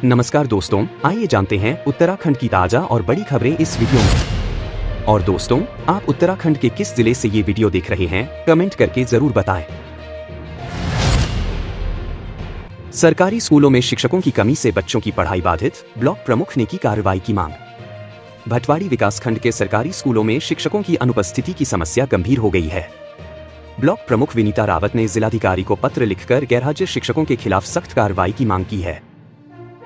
नमस्कार दोस्तों, आइए जानते हैं उत्तराखंड की ताजा और बड़ी खबरें इस वीडियो में। और दोस्तों, आप उत्तराखंड के किस जिले से ये वीडियो देख रहे हैं, कमेंट करके जरूर बताएं। सरकारी स्कूलों में शिक्षकों की कमी से बच्चों की पढ़ाई बाधित, ब्लॉक प्रमुख ने की कार्रवाई की मांग। भटवाड़ी विकासखंड के सरकारी स्कूलों में शिक्षकों की अनुपस्थिति की समस्या गंभीर हो गई है। ब्लॉक प्रमुख विनीता रावत ने जिलाधिकारी को पत्र लिखकर गैरहाजिर शिक्षकों के खिलाफ सख्त कार्रवाई की मांग की है।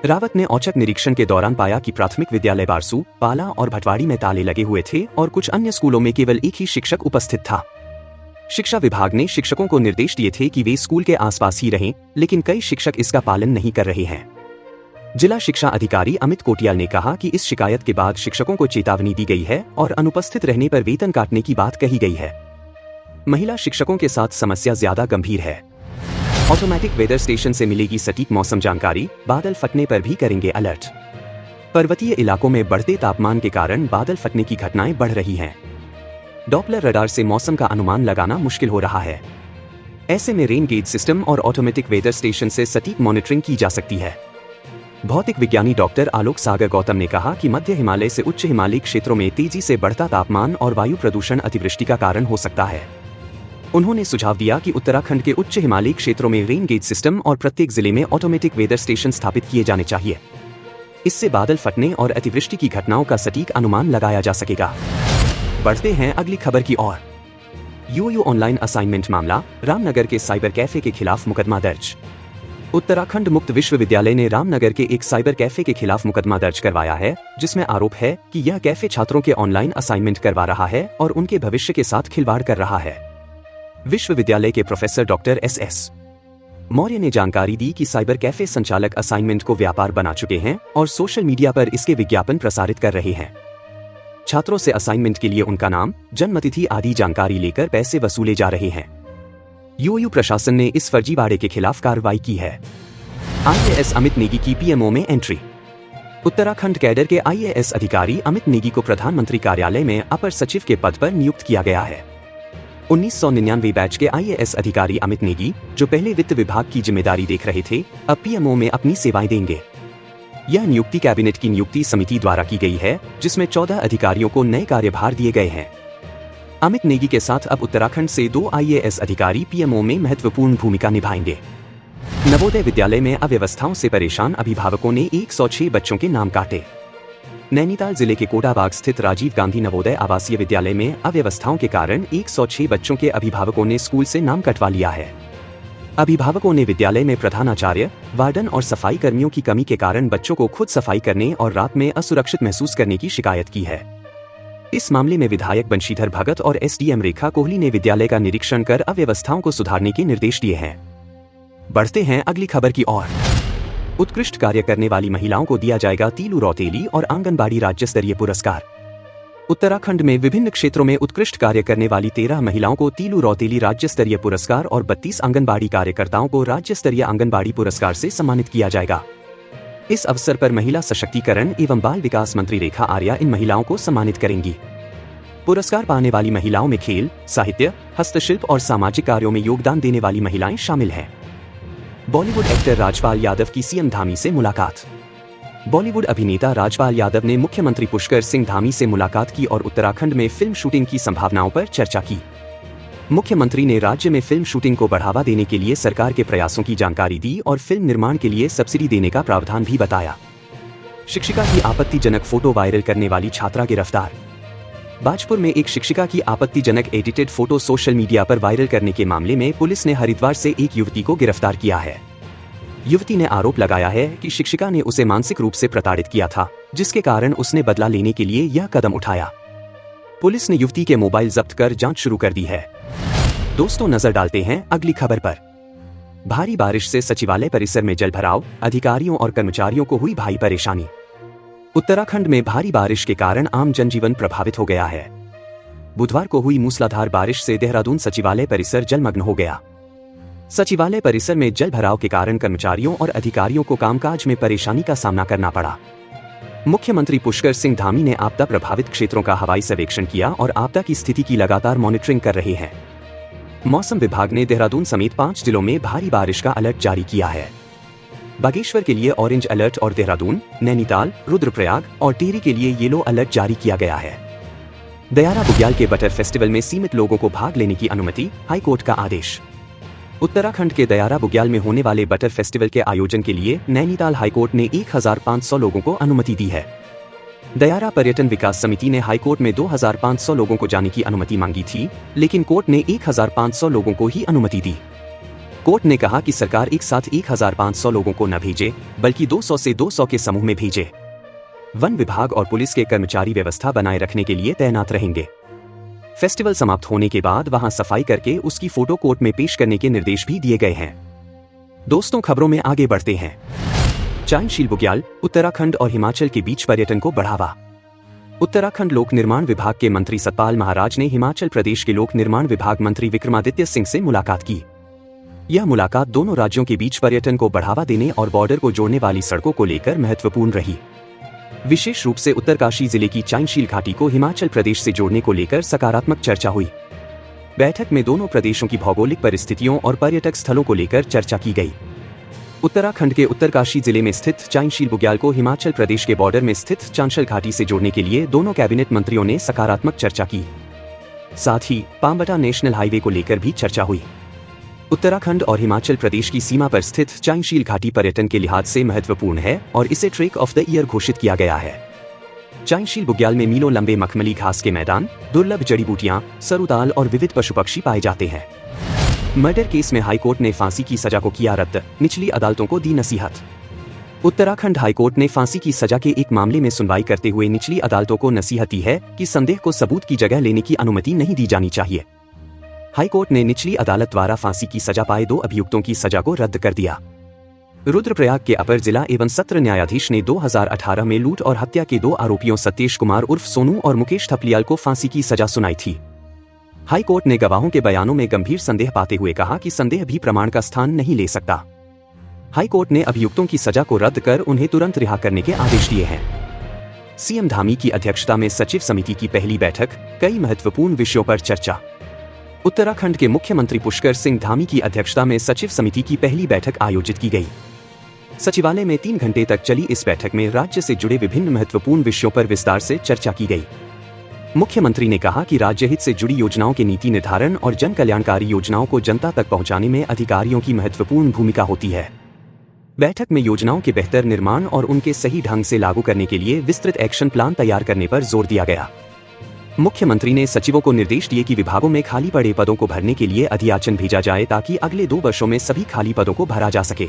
रावत ने औचक निरीक्षण के दौरान पाया कि प्राथमिक विद्यालय बारसू, पाला और भटवाड़ी में ताले लगे हुए थे और कुछ अन्य स्कूलों में केवल एक ही शिक्षक उपस्थित था। शिक्षा विभाग ने शिक्षकों को निर्देश दिए थे कि वे स्कूल के आसपास ही रहें, लेकिन कई शिक्षक इसका पालन नहीं कर रहे हैं। जिला शिक्षा अधिकारी अमित कोटियाल ने कहा कि इस शिकायत के बाद शिक्षकों को चेतावनी दी गई है और अनुपस्थित रहने पर वेतन काटने की बात कही गई है। महिला शिक्षकों के साथ समस्या ज्यादा गंभीर है। ऑटोमेटिक वेदर स्टेशन से मिलेगी सटीक मौसम जानकारी, बादल फटने पर भी करेंगे अलर्ट। पर्वतीय इलाकों में बढ़ते तापमान के कारण बादल फटने की घटनाएं बढ़ रही हैं। डॉपलर रडार से मौसम का अनुमान लगाना मुश्किल हो रहा है। ऐसे में रेन गेज सिस्टम और ऑटोमेटिक वेदर स्टेशन से सटीक मॉनिटरिंग की जा सकती है। भौतिक विज्ञानी डॉक्टर आलोक सागर गौतम ने कहा कि मध्य हिमालय से उच्च हिमालयी क्षेत्रों में तेजी से बढ़ता तापमान और वायु प्रदूषण अतिवृष्टि का कारण हो सकता है। उन्होंने सुझाव दिया कि उत्तराखंड के उच्च हिमालयी क्षेत्रों में रेन गेज सिस्टम और प्रत्येक जिले में ऑटोमेटिक वेदर स्टेशन स्थापित किए जाने चाहिए। इससे बादल फटने और अतिवृष्टि की घटनाओं का सटीक अनुमान लगाया जा सकेगा। बढ़ते हैं अगली खबर की ओर। यूयू ऑनलाइन असाइनमेंट मामला, रामनगर के साइबर कैफे के खिलाफ मुकदमा दर्ज। उत्तराखंड मुक्त विश्वविद्यालय ने रामनगर के एक साइबर कैफे के खिलाफ मुकदमा दर्ज करवाया है, जिसमें आरोप है कि यह कैफे छात्रों के ऑनलाइन असाइनमेंट करवा रहा है और उनके भविष्य के साथ खिलवाड़ कर रहा है। विश्वविद्यालय के प्रोफेसर डॉक्टर एस मौर्य ने जानकारी दी कि साइबर कैफे संचालक असाइनमेंट को व्यापार बना चुके हैं और सोशल मीडिया पर इसके विज्ञापन प्रसारित कर रहे हैं। छात्रों से असाइनमेंट के लिए उनका नाम, जन्मतिथि आदि जानकारी लेकर पैसे वसूले जा रहे हैं। यूयू प्रशासन ने इस फर्जीवाड़े के खिलाफ कार्रवाई की है। IAS अमित नेगी की PMO में एंट्री। उत्तराखंड कैडर के IAS अधिकारी अमित नेगी को प्रधानमंत्री कार्यालय में अपर सचिव के पद पर नियुक्त किया गया है। 1999 बैच के IAS अधिकारी अमित नेगी, जो पहले वित्त विभाग की जिम्मेदारी देख रहे थे, अब PMO में अपनी सेवाएं देंगे। यह नियुक्ति कैबिनेट की नियुक्ति समिति द्वारा की गई है, जिसमें 14 अधिकारियों को नए कार्यभार दिए गए हैं। अमित नेगी के साथ अब उत्तराखंड से 2 IAS अधिकारी PMO में महत्वपूर्ण भूमिका निभाएंगे। नवोदय विद्यालय में अव्यवस्थाओं से परेशान अभिभावकों ने 106 बच्चों के नाम काटे। नैनीताल जिले के कोटाबाग स्थित राजीव गांधी नवोदय आवासीय विद्यालय में अव्यवस्थाओं के कारण 106 बच्चों के अभिभावकों ने स्कूल से नाम कटवा लिया है। अभिभावकों ने विद्यालय में प्रधानाचार्य, वार्डन और सफाई कर्मियों की कमी के कारण बच्चों को खुद सफाई करने और रात में असुरक्षित महसूस करने की शिकायत की है। इस मामले में विधायक बंशीधर भगत और SDM रेखा कोहली ने विद्यालय का निरीक्षण कर अव्यवस्थाओं को सुधारने के निर्देश दिए हैं। बढ़ते हैं अगली खबर की ओर। उत्कृष्ट कार्य करने वाली महिलाओं को दिया जाएगा तीलू रौतेली और आंगनबाड़ी राज्य स्तरीय पुरस्कार। उत्तराखंड में विभिन्न क्षेत्रों में उत्कृष्ट कार्य करने वाली 13 महिलाओं को तीलू रौतेली राज्य स्तरीय पुरस्कार और 32 आंगनबाड़ी कार्यकर्ताओं को राज्य स्तरीय आंगनबाड़ी पुरस्कार से सम्मानित किया जाएगा। इस अवसर पर महिला सशक्तिकरण एवं बाल विकास मंत्री रेखा आर्या इन महिलाओं को सम्मानित करेंगी। पुरस्कार पाने वाली महिलाओं में खेल, साहित्य, हस्तशिल्प और सामाजिक कार्यों में योगदान देने वाली महिलाएं शामिल हैं। बॉलीवुड एक्टर राजपाल यादव की CM धामी से मुलाकात। बॉलीवुड अभिनेता राजपाल यादव ने मुख्यमंत्री पुष्कर सिंह धामी से मुलाकात की और उत्तराखंड में फिल्म शूटिंग की संभावनाओं पर चर्चा की। मुख्यमंत्री ने राज्य में फिल्म शूटिंग को बढ़ावा देने के लिए सरकार के प्रयासों की जानकारी दी और फिल्म निर्माण के लिए सब्सिडी देने का प्रावधान भी बताया। शिक्षिका की आपत्तिजनक फोटो वायरल करने वाली छात्रा गिरफ्तार। बाजपुर में एक शिक्षिका की आपत्तिजनक एडिटेड फोटो सोशल मीडिया पर वायरल करने के मामले में पुलिस ने हरिद्वार से एक युवती को गिरफ्तार किया है। युवती ने आरोप लगाया है कि शिक्षिका ने उसे मानसिक रूप से प्रताड़ित किया था, जिसके कारण उसने बदला लेने के लिए यह कदम उठाया। पुलिस ने युवती के मोबाइल जब्त कर जांच शुरू कर दी है। दोस्तों, नजर डालते हैं अगली खबर पर। भारी बारिश से सचिवालय परिसर में जलभराव, अधिकारियों और कर्मचारियों को हुई भारी परेशानी। उत्तराखंड में भारी बारिश के कारण आम जनजीवन प्रभावित हो गया है। बुधवार को हुई मूसलाधार बारिश से देहरादून सचिवालय परिसर जलमग्न हो गया। सचिवालय परिसर में जल भराव के कारण कर्मचारियों और अधिकारियों को कामकाज में परेशानी का सामना करना पड़ा। मुख्यमंत्री पुष्कर सिंह धामी ने आपदा प्रभावित क्षेत्रों का हवाई सर्वेक्षण किया और आपदा की स्थिति की लगातार मॉनिटरिंग कर रहे हैं। मौसम विभाग ने देहरादून समेत 5 जिलों में भारी बारिश का अलर्ट जारी किया है। बागेश्वर के लिए ऑरेंज अलर्ट और देहरादून, नैनीताल, रुद्रप्रयाग और टिहरी के लिए येलो अलर्ट जारी किया गया है। दयारा बुग्याल के बटर फेस्टिवल में सीमित लोगों को भाग लेने की अनुमति, हाईकोर्ट का आदेश। उत्तराखंड के दयारा बुग्याल में होने वाले बटर फेस्टिवल के आयोजन के लिए नैनीताल हाईकोर्ट ने 1500 लोगों को अनुमति दी है। दयारा पर्यटन विकास समिति ने हाईकोर्ट में 2500 लोगों को जाने की अनुमति मांगी थी, लेकिन कोर्ट ने 1500 लोगों को ही अनुमति दी। कोर्ट ने कहा कि सरकार एक साथ 1500 लोगों को न भेजे, बल्कि 200 से 200 के समूह में भेजे। वन विभाग और पुलिस के कर्मचारी व्यवस्था बनाए रखने के लिए तैनात रहेंगे। फेस्टिवल समाप्त होने के बाद वहां सफाई करके उसकी फोटो कोर्ट में पेश करने के निर्देश भी दिए गए हैं। दोस्तों, खबरों में आगे बढ़ते हैं। चांशल बुग्याल, उत्तराखंड और हिमाचल के बीच पर्यटन को बढ़ावा। उत्तराखंड लोक निर्माण विभाग के मंत्री सतपाल महाराज ने हिमाचल प्रदेश के लोक निर्माण विभाग मंत्री विक्रमादित्य सिंह से मुलाकात की। यह मुलाकात दोनों राज्यों के बीच पर्यटन को बढ़ावा देने और बॉर्डर को जोड़ने वाली सड़कों को लेकर महत्वपूर्ण रही। विशेष रूप से उत्तरकाशी जिले की चांशल घाटी को हिमाचल प्रदेश से जोड़ने को लेकर सकारात्मक चर्चा हुई। बैठक में दोनों प्रदेशों की भौगोलिक परिस्थितियों और पर्यटक स्थलों को लेकर चर्चा की गई। उत्तराखंड के उत्तरकाशी जिले में स्थित चांशल बुग्याल को हिमाचल प्रदेश के बॉर्डर में स्थित चांशल घाटी से जोड़ने के लिए दोनों कैबिनेट मंत्रियों ने सकारात्मक चर्चा की। साथ ही पांबटा नेशनल हाईवे को लेकर भी चर्चा हुई। उत्तराखंड और हिमाचल प्रदेश की सीमा पर स्थित चांशल घाटी पर्यटन के लिहाज से महत्वपूर्ण है और इसे ट्रेक ऑफ द ईयर घोषित किया गया है। चांशल बुग्याल में मीलों लंबे मखमली घास के मैदान, दुर्लभ जड़ी बूटियां, सरुताल और विविध पशु पक्षी पाए जाते हैं। मर्डर केस में हाईकोर्ट ने फांसी की सजा को किया रद्द, निचली अदालतों को दी नसीहत। उत्तराखंड हाईकोर्ट ने फांसी की सजा के एक मामले में सुनवाई करते हुए निचली अदालतों को नसीहत दी है कि संदेह को सबूत की जगह लेने की अनुमति नहीं दी जानी चाहिए। हाईकोर्ट ने निचली अदालत द्वारा फांसी की सजा पाए 2 अभियुक्तों की सजा को रद्द कर दिया। रुद्रप्रयाग के अपर जिला एवं सत्र न्यायाधीश ने 2018 में लूट और हत्या के 2 आरोपियों सतीश कुमार उर्फ सोनू और मुकेश थपलियाल को फांसी की सजा सुनाई थी। हाईकोर्ट ने गवाहों के बयानों में गंभीर संदेह पाते हुए कहा कि संदेह भी प्रमाण का स्थान नहीं ले सकता। हाईकोर्ट ने अभियुक्तों की सजा को रद्द कर उन्हें तुरंत रिहा करने के आदेश दिए हैं। सीएम धामी की अध्यक्षता में सचिव समिति की पहली बैठक, कई महत्वपूर्ण विषयों पर चर्चा। उत्तराखंड के मुख्यमंत्री पुष्कर सिंह धामी की अध्यक्षता में सचिव समिति की पहली बैठक आयोजित की गई। सचिवालय में 3 घंटे तक चली इस बैठक में राज्य से जुड़े विभिन्न महत्वपूर्ण विषयों पर विस्तार से चर्चा की गई। मुख्यमंत्री ने कहा कि राज्य हित से जुड़ी योजनाओं के नीति निर्धारण और जन कल्याणकारी योजनाओं को जनता तक पहुंचाने में अधिकारियों की महत्वपूर्ण भूमिका होती है। बैठक में योजनाओं के बेहतर निर्माण और उनके सही ढंग से लागू करने के लिए विस्तृत एक्शन प्लान तैयार करने पर जोर दिया गया। मुख्यमंत्री ने सचिवों को निर्देश दिए कि विभागों में खाली पड़े पदों को भरने के लिए अधियाचन भेजा जाए ताकि अगले 2 वर्षों में सभी खाली पदों को भरा जा सके।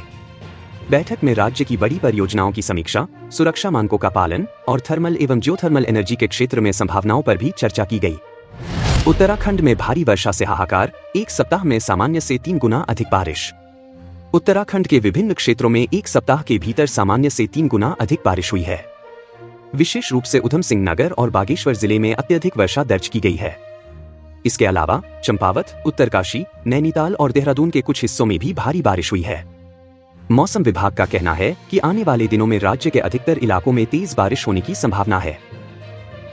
बैठक में राज्य की बड़ी परियोजनाओं की समीक्षा, सुरक्षा मानकों का पालन और थर्मल एवं जियोथर्मल एनर्जी के क्षेत्र में संभावनाओं पर भी चर्चा की गई। उत्तराखंड में भारी वर्षा से हाहाकार, 1 सप्ताह में सामान्य से 3 गुना अधिक बारिश। उत्तराखंड के विभिन्न क्षेत्रों में 1 सप्ताह के भीतर सामान्य से 3 गुना अधिक बारिश हुई है। विशेष रूप से उधम सिंह नगर और बागेश्वर जिले में अत्यधिक वर्षा दर्ज की गई है। इसके अलावा चंपावत, उत्तरकाशी, नैनीताल और देहरादून के कुछ हिस्सों में भी भारी बारिश हुई है। मौसम विभाग का कहना है कि आने वाले दिनों में राज्य के अधिकतर इलाकों में तेज बारिश होने की संभावना है।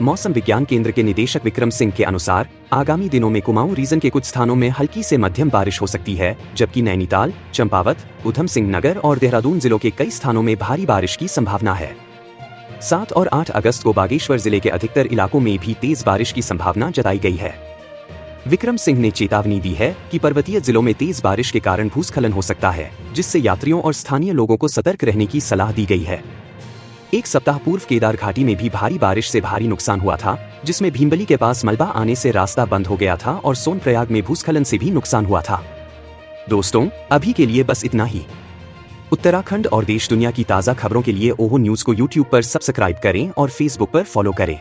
मौसम विज्ञान केंद्र के निदेशक विक्रम सिंह के अनुसार आगामी दिनों में कुमाऊं रीजन के कुछ स्थानों में हल्की से मध्यम बारिश हो सकती है, जबकि नैनीताल, चंपावत, उधम सिंह नगर और देहरादून जिलों के कई स्थानों में भारी बारिश की संभावना है। 7 और 8 अगस्त को बागेश्वर जिले के अधिकतर इलाकों में भी तेज बारिश की संभावना जताई गई है। विक्रम सिंह ने चेतावनी दी है कि पर्वतीय जिलों में तेज बारिश के कारण भूस्खलन हो सकता है, जिससे यात्रियों और स्थानीय लोगों को सतर्क रहने की सलाह दी गई है। 1 सप्ताह पूर्व केदार घाटी में भी भारी बारिश से भारी नुकसान हुआ था, जिसमें भीमबली के पास मलबा आने से रास्ता बंद हो गया था और सोनप्रयाग में भूस्खलन से भी नुकसान हुआ था। दोस्तों, अभी के लिए बस इतना ही। उत्तराखंड और देश दुनिया की ताज़ा खबरों के लिए ओहो न्यूज़ को YouTube पर सब्सक्राइब करें और Facebook पर फॉलो करें।